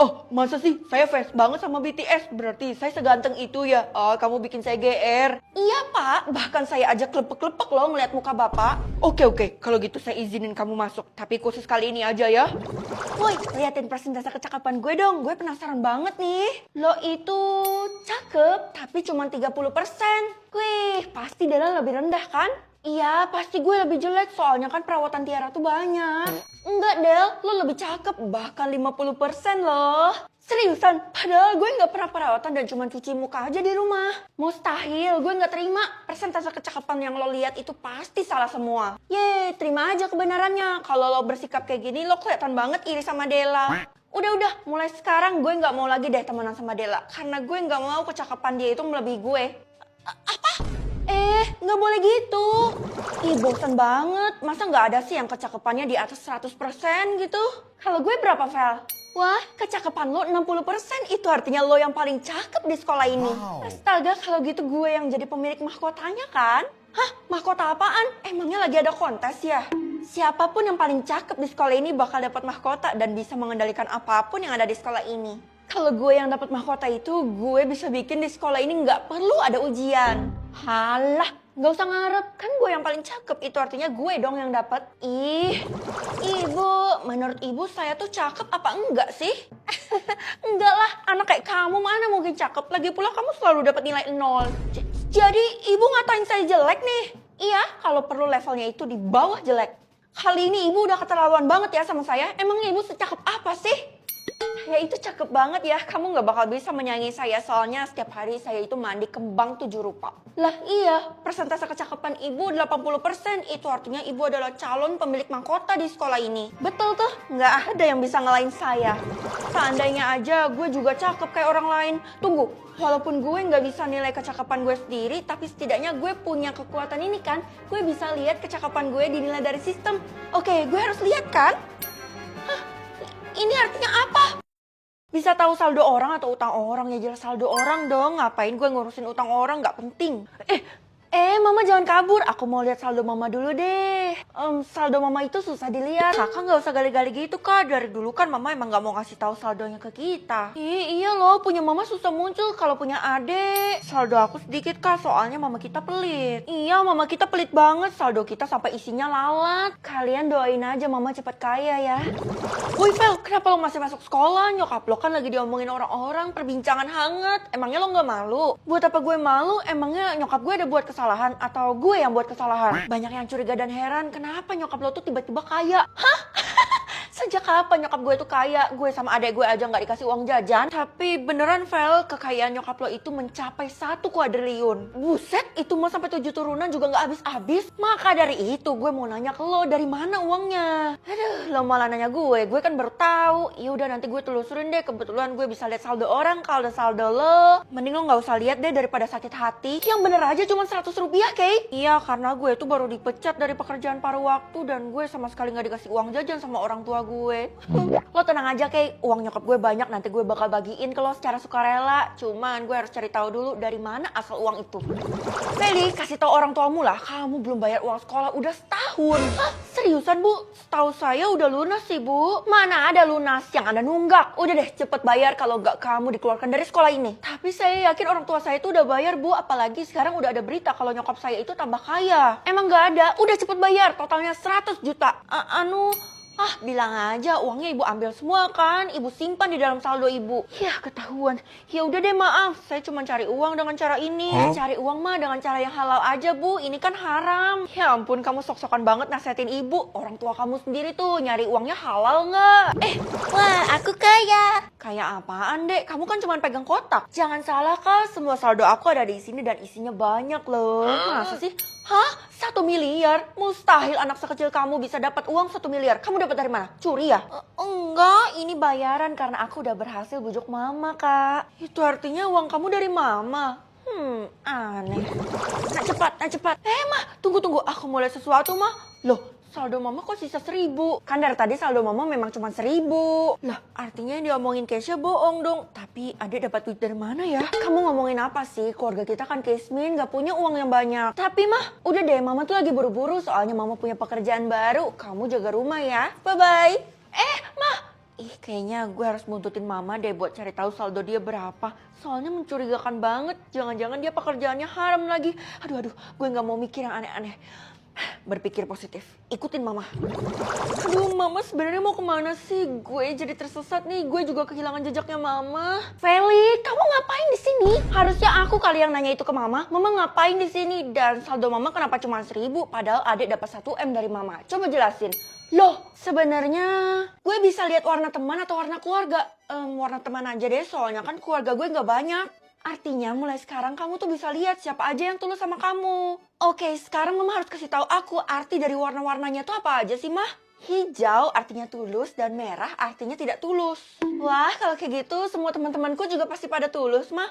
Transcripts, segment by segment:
Oh, masa sih? Saya fans banget sama BTS. Berarti saya seganteng itu ya? Oh, kamu bikin saya GR. Iya, Pak. Bahkan saya aja klepek-klepek loh ngeliat muka Bapak. Oke. Kalau gitu saya izinin kamu masuk. Tapi khusus kali ini aja ya. Woi, liatin persentase kecakapan gue dong. Gue penasaran banget nih. Lo itu cakep, tapi cuma 30%. Wih, pasti Dela lebih rendah kan? Iya, pasti gue lebih jelek soalnya kan perawatan Tiara tuh banyak. Enggak, Del, lo lebih cakep, bahkan 50% loh. Seriusan, padahal gue nggak pernah perawatan dan cuma cuci muka aja di rumah. Mustahil, gue nggak terima. Persentase kecakapan yang lo lihat itu pasti salah semua. Yeay, terima aja kebenarannya. Kalau lo bersikap kayak gini, lo kelihatan banget iri sama Dela. Udah, mulai sekarang gue nggak mau lagi deh temenan sama Dela. Karena gue nggak mau kecakapan dia itu melebihi gue. Nggak boleh gitu. Ih, bosan banget. Masa nggak ada sih yang kecakapannya di atas 100% gitu? Kalau gue berapa, Vel? Wah, kecakapan lo 60%. Itu artinya lo yang paling cakep di sekolah ini. Wow. Astaga, kalau gitu gue yang jadi pemilik mahkotanya kan? Hah? Mahkota apaan? Emangnya lagi ada kontes ya? Siapapun yang paling cakep di sekolah ini bakal dapat mahkota dan bisa mengendalikan apapun yang ada di sekolah ini. Kalau gue yang dapat mahkota itu, gue bisa bikin di sekolah ini nggak perlu ada ujian. Halah, nggak usah ngarep. Kan gue yang paling cakep, itu artinya gue dong yang dapat. Ih, ibu, menurut ibu saya tuh cakep apa enggak sih? Enggak lah, anak kayak kamu mana mungkin cakep. Lagi pula kamu selalu dapat nilai 0. Jadi ibu ngatain saya jelek nih? Iya, kalau perlu levelnya itu di bawah jelek. Kali ini ibu udah keterlaluan banget ya sama saya. Emangnya ibu secakep apa sih? Ya itu cakep banget ya, kamu gak bakal bisa menyaingi saya soalnya setiap hari saya itu mandi kembang 7 rupa. Lah iya, persentase kecakapan ibu 80%, itu artinya ibu adalah calon pemilik mahkota di sekolah ini. Betul tuh, gak ada yang bisa ngalahin saya. Seandainya aja gue juga cakep kayak orang lain. Tunggu, walaupun gue gak bisa nilai kecakapan gue sendiri, tapi setidaknya gue punya kekuatan ini kan. Gue bisa lihat kecakapan gue dinilai dari sistem. Oke, gue harus lihat kan? Ini artinya apa? Bisa tahu saldo orang atau utang orang? Ya jelas saldo orang dong. Ngapain gue ngurusin utang orang? Gak penting. Mama jangan kabur. Aku mau lihat saldo mama dulu deh. Saldo mama itu susah dilihat. Kakak gak usah gali-gali gitu kak. Dari dulu kan mama emang gak mau ngasih tahu saldonya ke kita. Iya loh, punya mama susah muncul kalau punya adik. Saldo aku sedikit kak, soalnya mama kita pelit. Iya, mama kita pelit banget. Saldo kita sampai isinya lalat. Kalian doain aja mama cepat kaya ya. Woi Vel, kenapa lo masih masuk sekolah? Nyokap lo kan lagi diomongin orang-orang, perbincangan hangat. Emangnya lo gak malu? Buat apa gue malu? Emangnya nyokap gue ada buat kesalahan atau gue yang buat kesalahan? Banyak yang curiga dan heran, kenapa nyokap lo tuh tiba-tiba kaya? Hah? Sejak kapan nyokap gue tuh kaya? Gue sama adek gue aja gak dikasih uang jajan. Tapi beneran Vel, kekayaan nyokap lo itu mencapai 1 kuadriliun. Buset, itu mah sampai 7 turunan juga gak habis-habis. Maka dari itu gue mau nanya ke lo, dari mana uangnya? Aduh, lo malah nanya gue kan baru tahu. Yaudah nanti gue telusurin deh, kebetulan gue bisa lihat saldo orang. Kalau ada saldo lo, mending lo gak usah lihat deh daripada sakit hati. Yang bener aja cuma 100 rupiah, Kay. Iya, karena gue tuh baru dipecat dari pekerjaan paruh waktu dan gue sama sekali gak dikasih uang jajan sama orang tua gue. Lo tenang aja Kay, uang nyokap gue banyak, nanti gue bakal bagiin ke lo secara sukarela. Cuman gue harus cari tahu dulu dari mana asal uang itu. Feli, kasih tahu orang tuamu lah, kamu belum bayar uang sekolah udah setahun. Hah, seriusan bu? Setahu saya udah lunas sih bu. Mana ada lunas, yang ada nunggak. Udah deh cepet bayar kalau gak kamu dikeluarkan dari sekolah ini. Tapi saya yakin orang tua saya itu udah bayar bu, apalagi sekarang udah ada berita kalau nyokap saya itu tambah kaya. Emang gak ada? Udah cepet bayar, totalnya 100 juta. Bilang aja uangnya ibu ambil semua kan, ibu simpan di dalam saldo ibu. Ya ketahuan. Ya udah deh maaf, saya cuma cari uang dengan cara ini. Cari uang mah dengan cara yang halal aja bu, ini kan haram. Ya ampun, kamu sok-sokan banget nasihatin ibu. Orang tua kamu sendiri tuh nyari uangnya halal nggak? Wah aku kaya. Kaya apaan dek? Kamu kan cuma pegang kotak. Jangan salah kak, semua saldo aku ada di sini dan isinya banyak loh. Masa sih? Hah? 1 miliar? Mustahil anak sekecil kamu bisa dapat uang 1 miliar. Kamu dapat dari mana? Curi ya? Enggak, ini bayaran karena aku udah berhasil bujuk mama, Kak. Itu artinya uang kamu dari mama. Aneh. Nah cepat. Mah, tunggu. Aku mau lihat sesuatu, mah. Loh, saldo mama kok sisa 1.000? Kan dari tadi saldo mama memang cuma 1.000. Lah, artinya yang diomongin Keisha bohong dong. Tapi adek dapat duit dari mana ya? Kamu ngomongin apa sih? Keluarga kita kan Kesmin gak punya uang yang banyak. Tapi mah, udah deh mama tuh lagi buru-buru soalnya mama punya pekerjaan baru. Kamu jaga rumah ya. Bye-bye. Mah, Ih, kayaknya gue harus buntutin mama deh buat cari tahu saldo dia berapa. Soalnya mencurigakan banget. Jangan-jangan dia pekerjaannya haram lagi. Aduh, gue nggak mau mikir yang aneh-aneh. Berpikir positif. Ikutin mama. Aduh, mama sebenarnya mau kemana sih? Gue jadi tersesat nih. Gue juga kehilangan jejaknya mama. Feli, kamu ngapain di sini? Harusnya aku kali yang nanya itu ke mama. Mama ngapain di sini? Dan saldo mama kenapa cuma 1.000? Padahal adik dapat 1 M dari mama. Coba jelasin. Loh, sebenarnya gue bisa lihat warna teman atau warna keluarga. Warna teman aja deh, soalnya kan keluarga gue nggak banyak. Artinya mulai sekarang kamu tuh bisa lihat siapa aja yang tulus sama kamu. Oke, sekarang mama harus kasih tahu aku arti dari warna-warnanya tuh apa aja sih, Mah? Hijau artinya tulus dan merah artinya tidak tulus. Wah, kalau kayak gitu semua teman-temanku juga pasti pada tulus, Mah.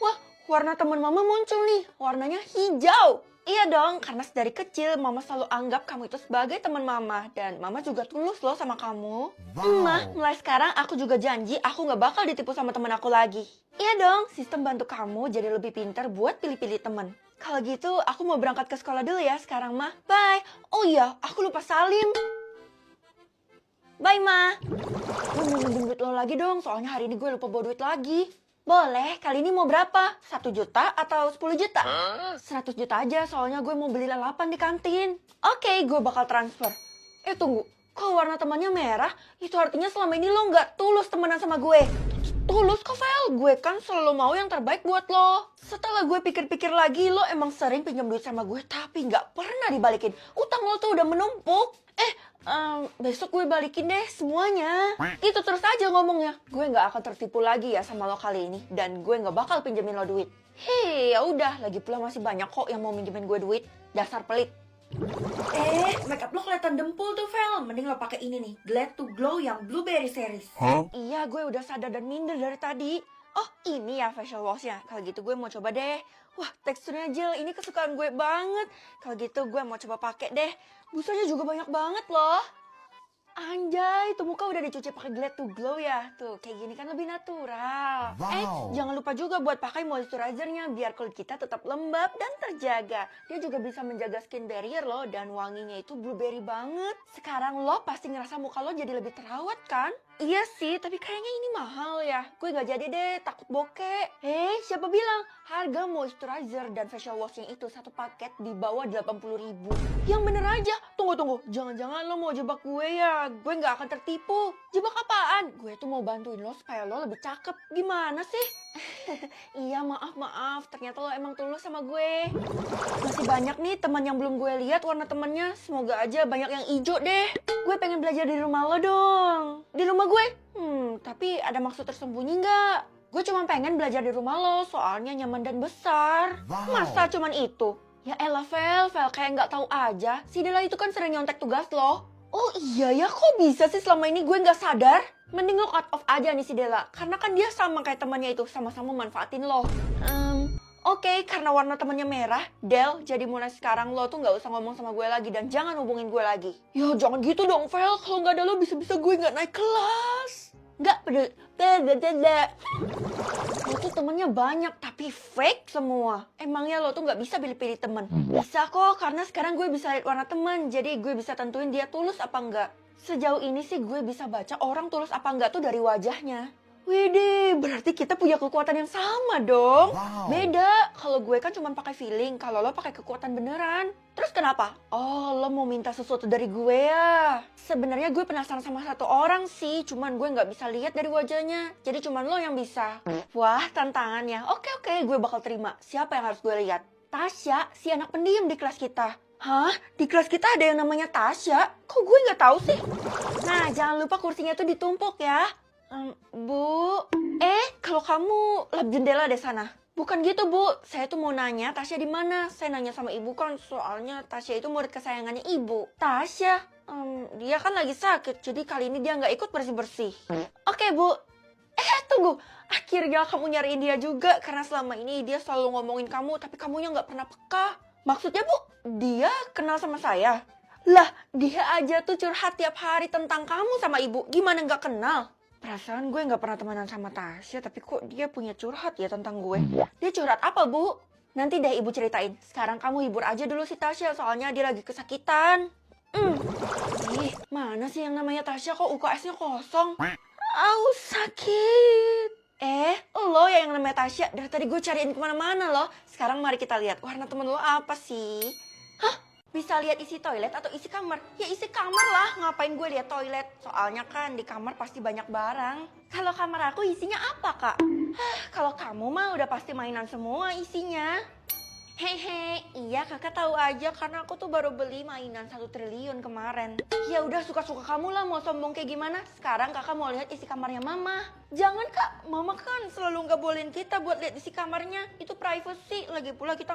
Wah, warna teman mama muncul nih, warnanya hijau. Iya dong, karena dari kecil mama selalu anggap kamu itu sebagai teman mama. Dan mama juga tulus loh sama kamu. Mah, mulai sekarang aku juga janji aku gak bakal ditipu sama teman aku lagi. Iya dong, sistem bantu kamu jadi lebih pintar buat pilih-pilih teman. Kalau gitu aku mau berangkat ke sekolah dulu ya sekarang, Mah. Bye. Oh iya, aku lupa salim. Bye, Ma. Gue mau minjem duit lo lagi dong, soalnya hari ini gue lupa bawa duit lagi. Boleh, kali ini mau berapa? 1 juta atau 10 juta? 100 juta aja, soalnya gue mau beli lalapan di kantin. Oke, gue bakal transfer. Tunggu, kalau warna temannya merah, itu artinya selama ini lo nggak tulus temenan sama gue. Tulus kok, Vel? Gue kan selalu mau yang terbaik buat lo. Setelah gue pikir-pikir lagi, lo emang sering pinjam duit sama gue, tapi nggak pernah dibalikin. Utang lo tuh udah menumpuk. Besok gue balikin deh semuanya. Itu terus aja ngomongnya. Gue nggak akan tertipu lagi ya sama lo kali ini. Dan gue nggak bakal pinjemin lo duit. Hei, ya udah. Lagi pula masih banyak kok yang mau minjemin gue duit. Dasar pelit. Makeup lo kelihatan dempul tuh, Vel. Mending lo pakai ini nih, Glad to Glow yang Blueberry Series. Iya, gue udah sadar dan minder dari tadi. Oh, ini ya facial washnya. Kalau gitu gue mau coba deh. Wah, teksturnya gel. Ini kesukaan gue banget. Kalau gitu gue mau coba pakai deh. Busanya juga banyak banget loh. Anjay, tuh muka udah dicuci pakai Glad to Glow ya. Tuh, kayak gini kan lebih natural. Wow. Jangan lupa juga buat pakai moisturizernya biar kulit kita tetap lembab dan terjaga. Dia juga bisa menjaga skin barrier loh dan wanginya itu blueberry banget. Sekarang lo pasti ngerasa muka lo jadi lebih terawat kan? Iya sih, tapi kayaknya ini mahal ya. Gue gak jadi deh, takut bokeh. Siapa bilang? Harga moisturizer dan facial washing itu satu paket di bawah 80.000. Yang bener aja. Tunggu. Jangan-jangan lo mau jebak gue ya? Gue gak akan tertipu. Jebak apaan? Gue tuh mau bantuin lo supaya lo lebih cakep. Gimana sih? Iya, maaf. Ternyata lo emang tulus sama gue. Masih banyak nih teman yang belum gue lihat warna temennya. Semoga aja banyak yang hijau deh. Gue pengen belajar di rumah lo dong. Di rumah gue? Tapi ada maksud tersembunyi nggak? Gue cuma pengen belajar di rumah lo, soalnya nyaman dan besar. Wow. Masa cuman itu? Ya elah, Vel kayak nggak tahu aja. Si Dela itu kan sering nyontek tugas lo. Oh iya ya, kok bisa sih selama ini gue nggak sadar? Mending lo cut off aja nih si Dela, karena kan dia sama kayak temannya itu, sama-sama manfaatin lo. Oke, karena warna temannya merah, Del, jadi mulai sekarang lo tuh nggak usah ngomong sama gue lagi dan jangan hubungin gue lagi. Ya jangan gitu dong, Vel. Kalau nggak ada lo bisa-bisa gue nggak naik kelas. Nggak peduli. Lo tuh temennya banyak tapi fake semua. Emangnya lo tuh nggak bisa pilih-pilih temen? Bisa kok, karena sekarang gue bisa lihat warna temen. Jadi gue bisa tentuin dia tulus apa enggak. Sejauh ini sih gue bisa baca orang tulus apa enggak tuh dari wajahnya. Widih, berarti kita punya kekuatan yang sama dong. Wow. Beda, kalau gue kan cuma pakai feeling, kalau lo pakai kekuatan beneran. Terus kenapa? Oh, lo mau minta sesuatu dari gue ya? Sebenarnya gue penasaran sama satu orang sih, cuman gue nggak bisa lihat dari wajahnya. Jadi cuman lo yang bisa. Wah, tantangannya. Oke, gue bakal terima. Siapa yang harus gue lihat? Tasya, si anak pendiam di kelas kita. Hah? Di kelas kita ada yang namanya Tasya? Kok gue nggak tahu sih? Nah, jangan lupa kursinya tuh ditumpuk ya. Bu, kalau kamu lap jendela deh sana. Bukan gitu, Bu. Saya tuh mau nanya Tasya di mana. Saya nanya sama ibu kan, soalnya Tasya itu murid kesayangannya ibu. Tasya, dia kan lagi sakit, jadi kali ini dia nggak ikut bersih-bersih. Oke, Bu. Tunggu. Akhirnya kamu nyariin dia juga, karena selama ini dia selalu ngomongin kamu, tapi kamunya nggak pernah peka. Maksudnya, Bu, dia kenal sama saya? Lah, dia aja tuh curhat tiap hari tentang kamu sama ibu. Gimana nggak kenal? Perasaan gue nggak pernah temenan sama Tasya, tapi kok dia punya curhat ya tentang gue. Dia curhat apa, Bu? Nanti deh ibu ceritain. Sekarang kamu hibur aja dulu si Tasya, soalnya dia lagi kesakitan. Mana sih yang namanya Tasya, kok UKS-nya kosong? Au, sakit. Lo ya yang namanya Tasya. Dari tadi gue cariin kemana-mana loh. Sekarang mari kita lihat warna temen lo apa sih? Hah? Bisa lihat isi toilet atau isi kamar? Ya isi kamar lah, ngapain gue lihat toilet? Soalnya kan di kamar pasti banyak barang. Kalau kamar aku isinya apa, Kak? Kalau kamu mah udah pasti mainan semua isinya. Hehe, iya kakak tahu aja karena aku tuh baru beli mainan 1 triliun kemarin. Ya udah suka-suka kamu lah mau sombong kayak gimana. Sekarang kakak mau lihat isi kamarnya mama. Jangan kak, mama kan selalu nggak bolehin kita buat lihat isi kamarnya. Itu privacy, lagi pula kita